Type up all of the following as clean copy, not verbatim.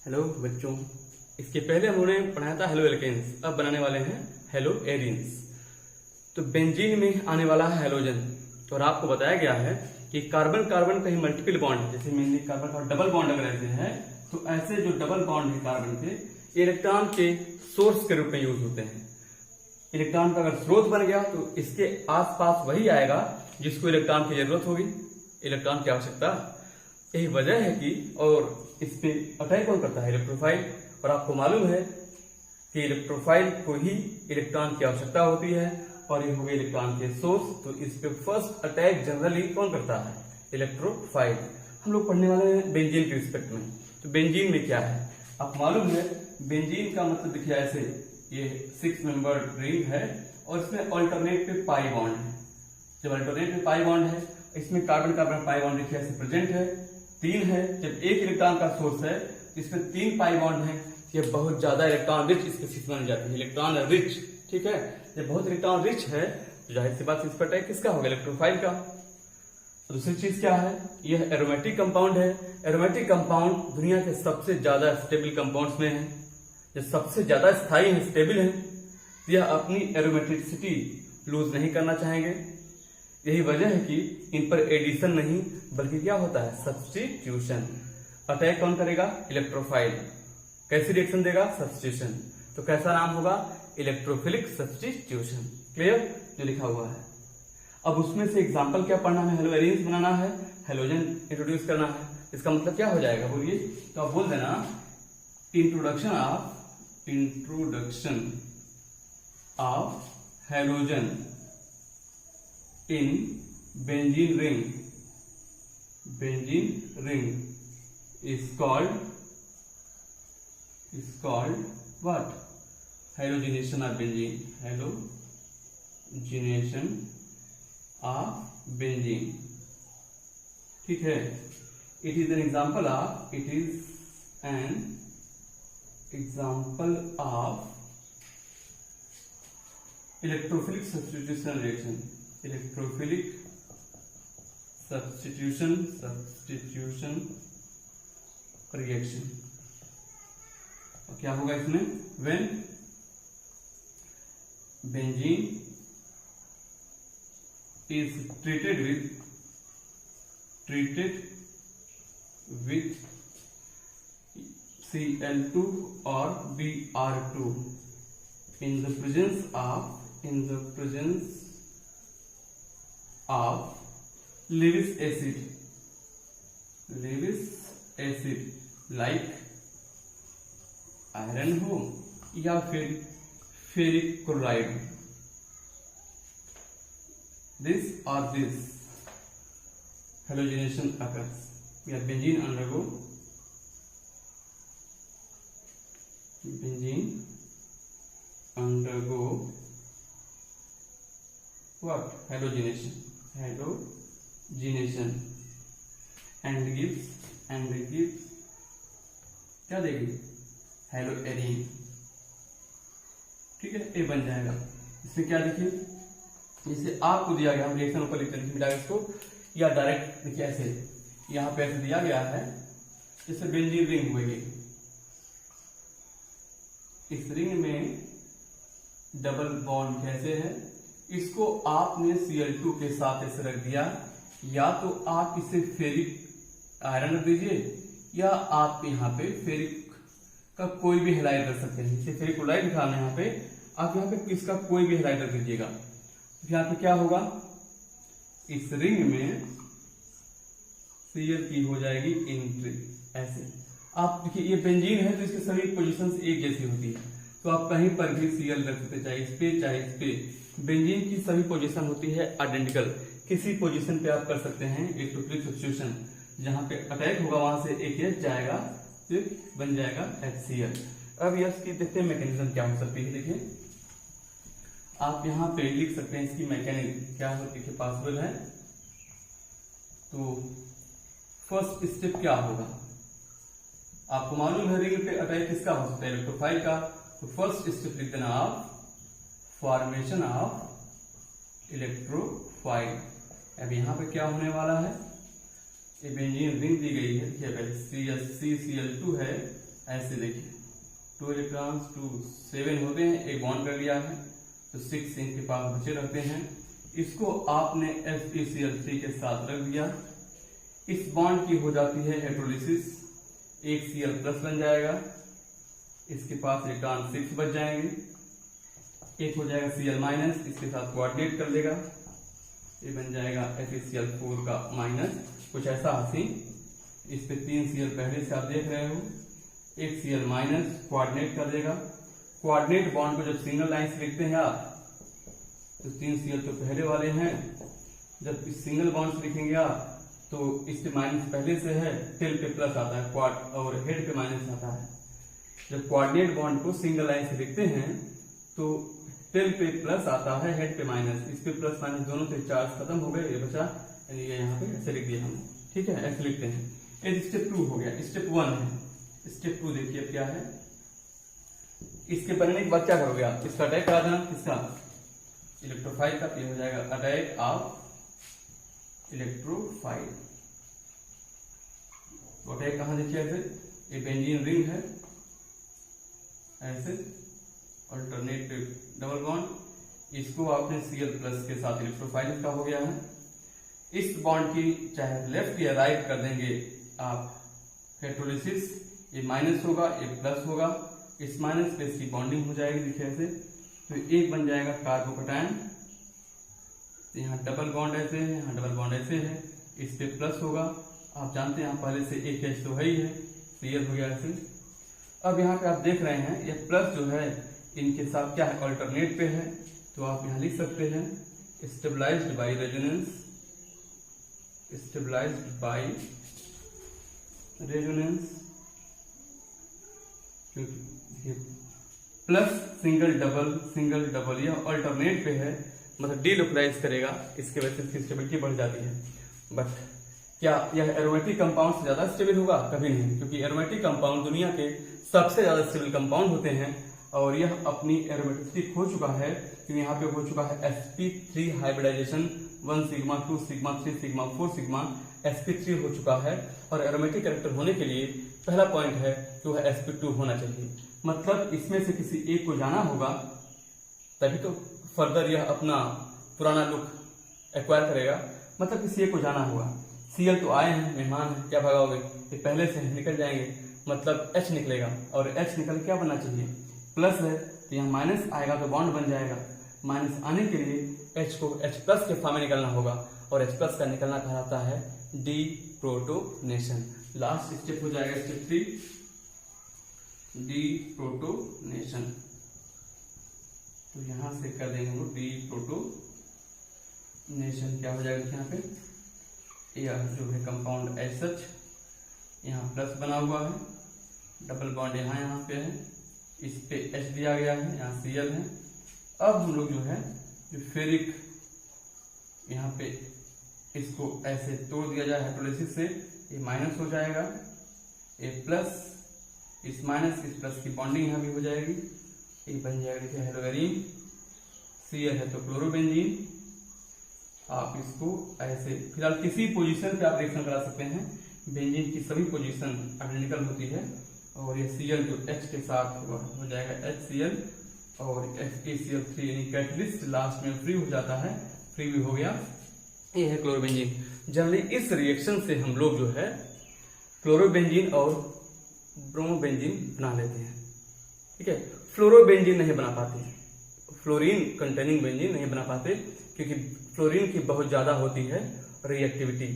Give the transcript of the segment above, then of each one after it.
Hello बच्चों, इसके पहले हमने पढ़ाया था हेलो एल्केन्स, अब बनाने वाले हैं हेलो एरीन्स। तो बेंजीन में आने वाला है हेलोजन। तो और आपको बताया गया है कि कार्बन कार्बन कहीं मल्टीपल बॉन्ड है, जैसे मेनली कार्बन का डबल बॉन्ड अगर ऐसे है तो ऐसे जो डबल बॉन्ड है कार्बन के इलेक्ट्रॉन के सोर्स के रूप में यूज होते हैं। इलेक्ट्रॉन का अगर स्रोत बन गया तो इसके आसपास वही आएगा जिसको इलेक्ट्रॉन की जरूरत होगी, इलेक्ट्रॉन की आवश्यकता। यही वजह है कि और इस पे अटैक कौन करता है? इलेक्ट्रोफाइल। और आपको मालूम है कि इलेक्ट्रोफाइल को ही इलेक्ट्रॉन की आवश्यकता होती है और ये हो गए इलेक्ट्रॉन के सोर्स। तो इस पे फर्स्ट अटैक जनरली कौन करता है? इलेक्ट्रोफाइल। हम लोग पढ़ने वाले हैं बेंजीन के रिस्पेक्ट में। तो बेंजीन में क्या है आपको मालूम है? बेंजीन का मतलब देखिए ऐसे, ये 6 मेंबर रिंग है और इसमें अल्टरनेट पे पाई बॉन्ड है। जब अल्टरनेट पे पाई बॉन्ड है, इसमें कार्बन कार्बन पाई बॉन्ड देखिए ऐसे प्रेजेंट है, 3 है। जब एक इलेक्ट्रॉन का सोर्स है इसमें 3 पाई बॉन्ड है, ये बहुत ज्यादा इलेक्ट्रॉन रिच स्पीशीज बन जाती है, इलेक्ट्रॉन रिच। ठीक है, जब बहुत इलेक्ट्रॉन रिच है तो जाहिर सी बात इस पर अटैक किसका होगा? इलेक्ट्रोफाइल का। दूसरी चीज क्या है? यह एरोमेटिक कंपाउंड है। एरोमेटिक कंपाउंड दुनिया के सबसे ज्यादा स्टेबल कंपाउंड्स में है, जो सबसे ज्यादा स्थायी है, स्टेबल है। यह अपनी एरोमेटिसिटी लूज नहीं करना चाहेंगे। यही वजह है कि इन पर एडिशन नहीं बल्कि क्या होता है? सब्स्टिट्यूशन। अटैक कौन करेगा? इलेक्ट्रोफाइल। कैसी रिएक्शन देगा? सब्स्टिट्यूशन। तो कैसा नाम होगा? Electrophilic substitution. क्लियर? जो लिखा हुआ है। अब उसमें से एग्जांपल क्या पढ़ना है? हेलो एरीन्स बनाना है, हेलोजन इंट्रोड्यूस करना है। इसका मतलब क्या हो जाएगा बोलिए? तो आप बोल देना introduction of halogen in benzene ring is called what? Halogenation of benzene. Halogenation of benzene. ठीक है, it is an example of electrophilic substitution reaction. Electrophilic substitution reaction. और क्या होगा इसमें? When benzene is treated with Cl2 or Br2 in the presence of Lewis acid like iron हो या फिर ferric chloride. this halogenation occurs where benzene undergo what? Halogenation and gives क्या देगी? Hello arene. ठीक है, ये बन जाएगा। इसमें क्या देखिए, जैसे आपको दिया गया, हम रिएक्शन ऊपर लिखते हैं इसको, या डायरेक्ट देखिए ऐसे, यहाँ पे ऐसे दिया गया है जैसे बेंजीन रिंग हुएगी। इस रिंग में डबल बॉन्ड कैसे है? इसको आपने Cl2 के साथ ऐसे रख दिया, या तो आप इसे फेरिक आयरन रख दीजिए या आप यहाँ पे फेरिक का कोई भी हेलाइड रख सकते हैं। जैसे फेरिक क्लोराइड लिखा है यहाँ पे, आप यहाँ पे किसका कोई भी हेलाइड रख दीजिएगा। तो यहाँ पे क्या होगा? इस रिंग में Cl की हो जाएगी एंट्री ऐसे। आप देखिए ये बेंजीन है तो इसके सभी पोजीशंस एक जैसी होती है, तो आप कहीं पर भी Cl रख सकते, चाहे इस पे चाहे इस पे। बेंजीन की सभी पोजीशन होती है आइडेंटिकल, किसी पोजीशन पे आप कर सकते हैं इलेक्ट्रोफिलिक सब्स्टिट्यूशन। जहां पे अटैक होगा वहां से एक H जाएगा, फिर बन जाएगा HCl। अब इसकी देखते हैं मैकेनिज्म क्या हो सकती है। देखिए आप यहाँ पे लिख सकते हैं इसकी मैकेनिज्म क्या देखिए पॉसिबल है। तो फर्स्ट स्टेप क्या होगा? आपको मालूम है रिंग पे अटैक किसका हो सकता है? इलेक्ट्रोफाइल का। तो फर्स्ट स्टेप लिख देना आप फॉर्मेशन ऑफ इलेक्ट्रोफाइल। अब यहाँ पे क्या होने वाला है, ये बेंजीन रिंग दी गई है, देखिए पहले CH3Cl2 है, ऐसे देखिए 2 इलेक्ट्रॉन्स 2 7 होते हैं, एक बॉन्ड कर लिया है तो 6 इनके पास बचे रहते हैं। इसको आपने FeCl3 के साथ रख दिया, इस बॉन्ड की हो जाती है हाइड्रोलिसिस, एक Cl प्लस बन जाएगा, इसके पास इलेक्ट्रॉन 6 बच जाएंगे, एक हो जाएगा Cl माइनस, इसके साथ कोऑर्डिनेट कर देगा, ये बन जाएगा FeCl4 का माइनस, कुछ ऐसा हंसी। इस पे 3 Cl पहले से आप देख रहे हो, एक Cl माइनस कोऑर्डिनेट कर देगा। कोऑर्डिनेट बॉन्ड को जब सिंगल लाइन से लिखते हैं आप तो 3 Cl तो पहले वाले हैं, जब इस सिंगल बॉन्ड से लिखेंगे आप तो इस पे माइनस पहले से है, टेल पे प्लस आता है क्वाड और हेड पे माइनस आता है। जब कोऑर्डिनेट बॉन्ड को सिंगल लाइन से लिखते हैं तो टेल पे प्लस आता है, हेड पे माइनस, इस पे प्लस माइनस दोनों से चार्ज खत्म हो गए, ये बचा, यानी ये यहाँ पे ऐसे लिख दिया हमने, ठीक है, ऐसे लिखते हैं। ये स्टेप 2 हो गया। स्टेप 1 है, स्टेप 2 देखिए अब क्या है। इसके बनने के बाद क्या करोगे आप, इसका अटैक करा देना, किसका, इलेक्ट्रोफाइल का, ये हो जाएगा अटैक ऑफ इलेक्ट्रोफाइल। तो अटैक कहां देखिए, ऐसे ये बेंजीन रिंग है, ऐसे अल्टरनेट डबल बॉन्ड, इसको आपने Cl प्लस के साथ इलेक्ट्रोफाइल का हो गया है। इस बॉन्ड की चाहे लेफ्ट या राइट कर देंगे आप हाइड्रोलिसिस, ये माइनस होगा, ये प्लस होगा, इस माइनस पे इसकी बॉन्डिंग हो जाएगी, देखिए ऐसे, तो एक बन जाएगा कार्बोकैटायन, तो यहाँ डबल बॉन्ड ऐसे है, यहाँ डबल बॉन्ड ऐसे है, इस पे प्लस होगा, आप जानते हैं यहाँ पहले से एक H तो है ही है, क्लियर हो गया ऐसे। अब यहाँ पे आप देख रहे हैं ये प्लस जो है इनके साथ क्या है, अल्टरनेट पे है, तो आप यहाँ लिख सकते हैं stabilised by resonance, stabilised by resonance, क्योंकि प्लस सिंगल डबल यह अल्टरनेट पे है, मतलब डीलोकलाइज करेगा, इसके वजह से इसकी स्टेबिलिटी बढ़ जाती है। बट क्या यह एरोमेटिक कंपाउंड से ज्यादा स्टेबल होगा? कभी नहीं, क्योंकि एरोमेटिक कंपाउंड दुनिया के सबसे ज्यादा स्टेबल कंपाउंड होते हैं और यह अपनी एरोमेटिसिटी खो चुका है, क्योंकि यहाँ पे हो चुका है sp3 hybridisation, 1 sigma 2 sigma 3 sigma 4 sigma sp3 हो चुका है। और एरोमेटिक कैरेक्टर होने के लिए पहला पॉइंट है कि वह sp2 होना चाहिए, मतलब इसमें से किसी एक को जाना होगा, तभी तो फर्दर यह अपना पुराना लुक एक्वायर करेगा, मतलब किसी एक को जाना होगा। Cl तो आए हैं, मेहमान है, क्या भगाओगे, ये पहले से निकल जाएंगे, मतलब H निकलेगा, और H निकल क्या बनना चाहिए, प्लस है, तो यहाँ माइनस आएगा तो बॉन्ड बन जाएगा, माइनस आने के लिए H को H प्लस के फॉर्म में निकलना होगा, और H प्लस का निकलना कहलाता है डी प्रोटोनेशन। लास्ट स्टेप हो जाएगा स्टेप 3, डी प्रोटोनेशन, तो यहां से कर देंगे वो डी प्रोटोनेशन, क्या हो जाएगा यहाँ पे, यह जो है कंपाउंड एज सच, यहाँ प्लस बना हुआ है, डबल बॉन्ड यहाँ पे है, इस पे H दिया गया है, यहाँ Cl है। अब हम लोग जो है जो फेरिक यहाँ पे इसको ऐसे तोड़ दिया जाए हाइड्रोलिसिस से, ये माइनस हो जाएगा, ये प्लस, इस माइनस इस प्लस की बॉन्डिंग यहाँ भी हो जाएगी, ये बन जाएगा देखिए हेलोवेरिन, Cl है तो क्लोरोबेंजीन। आप इसको ऐसे फिलहाल किसी पोजीशन पे आप रिएक्शन करा सकते हैं, बेंजीन की सभी पोजीशन आइडेंटिकल होती है, और ये Cl जो H के साथ हो जाएगा HCl और FeCl3 यानी कैटलिस्ट लास्ट में फ्री हो जाता है, फ्री भी हो गया, ये है क्लोरोबेंजीन। जनरली इस रिएक्शन से हम लोग जो है क्लोरोबेंजीन और ब्रोमोबेंजीन बना लेते हैं, ठीक है। फ्लोरोबेंजीन नहीं बना पाते, फ्लोरीन कंटेनिंग बेंजीन नहीं बना पाते, क्योंकि फ्लोरीन की बहुत ज्यादा होती है रिएक्टिविटी।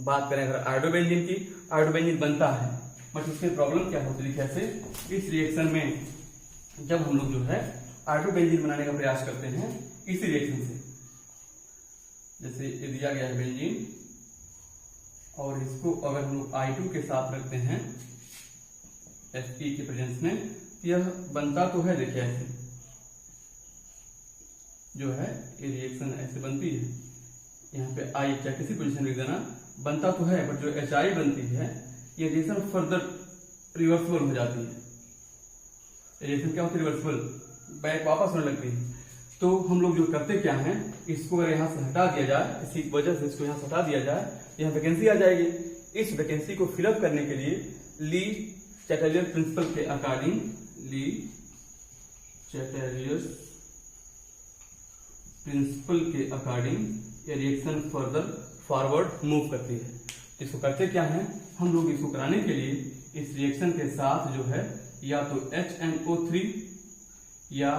बात करें अगर आयोडोबेंजीन की, आयोडोबेंजीन बनता है, बट उसमें प्रॉब्लम क्या होती है, कैसे इस रिएक्शन में जब हम लोग जो है आयोडोबेंजीन बनाने का प्रयास करते हैं इसी रिएक्शन से, जैसे ये दिया गया है बेंजीन, और इसको अगर हम लोग I2 के साथ रखते हैं Fe के प्रेजेंस में, यह बनता तो है, देखिए ऐसे जो है ये रिएक्शन ऐसे बनती है, यहाँ पे I क्या किसी पोजीशन लिख देना, बनता तो है, बट जो HI बनती है ये रिएक्शन फर्दर रिवर्सिबल हो जाती है। रिएक्शन क्या होती है, रिवर्सिबल, बैक वापस होने लगती है। तो हम लोग जो करते क्या हैं, इसको अगर यहाँ से हटा दिया जाए, इसी वजह से इसको यहाँ से हटा दिया जाए, यहाँ वैकेंसी आ जाएगी। इस वैकेंसी को फिलअप करने के लिए ली चैटलियर प्रिंसिपल के अकॉर्डिंग चैटलियर प्रिंसिपल के अकॉर्डिंग ये रिएक्शन फर्दर फॉरवर्ड मूव करती है। इसको करते क्या है, हम लोग इसको कराने के लिए इस रिएक्शन के साथ जो है या तो HNO3 या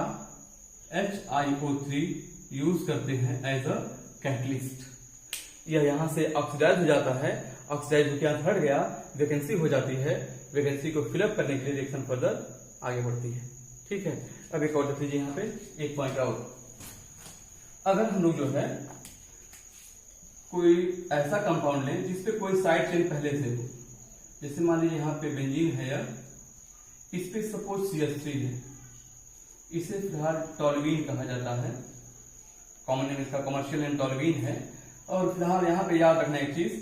HiO3 यूज करते हैं एज अ कैटलिस्ट। यह यहाँ से ऑक्सीडाइज हो जाता है, ऑक्सीडाइज होकर यहाँ हट गया, वैकेंसी हो जाती है, वैकेंसी को फिलअप करने के लिए रिएक्शन फर्दर आगे बढ़ती है। ठीक है, अब एक और देख लीजिए यहाँ पे एक पॉइंट और। अगर हम लोग जो है कोई ऐसा कंपाउंड लें जिसपे कोई साइड चेन पहले से हो, जैसे मान लीजिए यहाँ पे बेंजीन है या इस पे सपोज CH3 है, इसे फिलहाल टॉल्यूइन कहा जाता है, कॉमन नेम इसका कमर्शियल नेम टॉल्यूइन है। और फिलहाल यहाँ पे याद रखना एक चीज,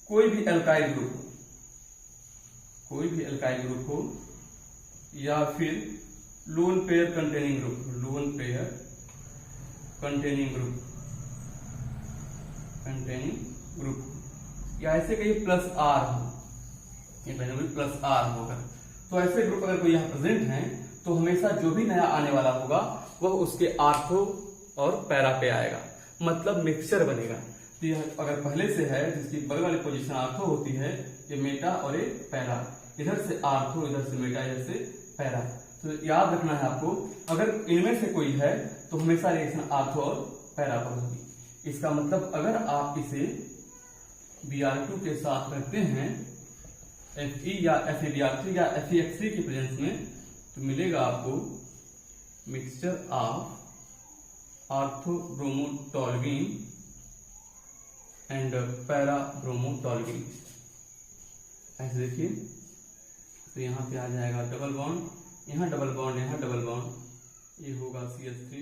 कोई भी एल्काइल ग्रुप हो या फिर लोन पेयर कंटेनिंग ग्रुप या ऐसे कहीं प्लस R हो, ये प्लस R होगा, तो ऐसे ग्रुप अगर कोई यहाँ प्रेजेंट है तो हमेशा जो भी नया आने वाला होगा वह उसके आर्थो और पैरा पे आएगा, मतलब मिक्सचर बनेगा। तो यह अगर पहले से है जिसकी बगल वाली पोजीशन आर्थो होती है, ये मेटा और ये पैरा, इधर से आर्थो इधर से मेटा इधर से पैरा। तो याद रखना है आपको, अगर इनमें से कोई है तो हमेशा रिएक्शन आर्थो और पैरा पर होगी। इसका मतलब अगर आप इसे Br2 के साथ रखते हैं Fe या FeBr3 या FeX3 की प्रेजेंस में, तो मिलेगा आपको मिक्सचर ऑफ आर्थोब्रोमोटॉल्यूइन एंड पैराब्रोमोटॉल्यूइन। ऐसे देखिए, तो यहाँ पे आ जाएगा डबल बॉन्ड, यहाँ डबल बॉन्ड, यहाँ डबल बॉन्ड, ये होगा CH3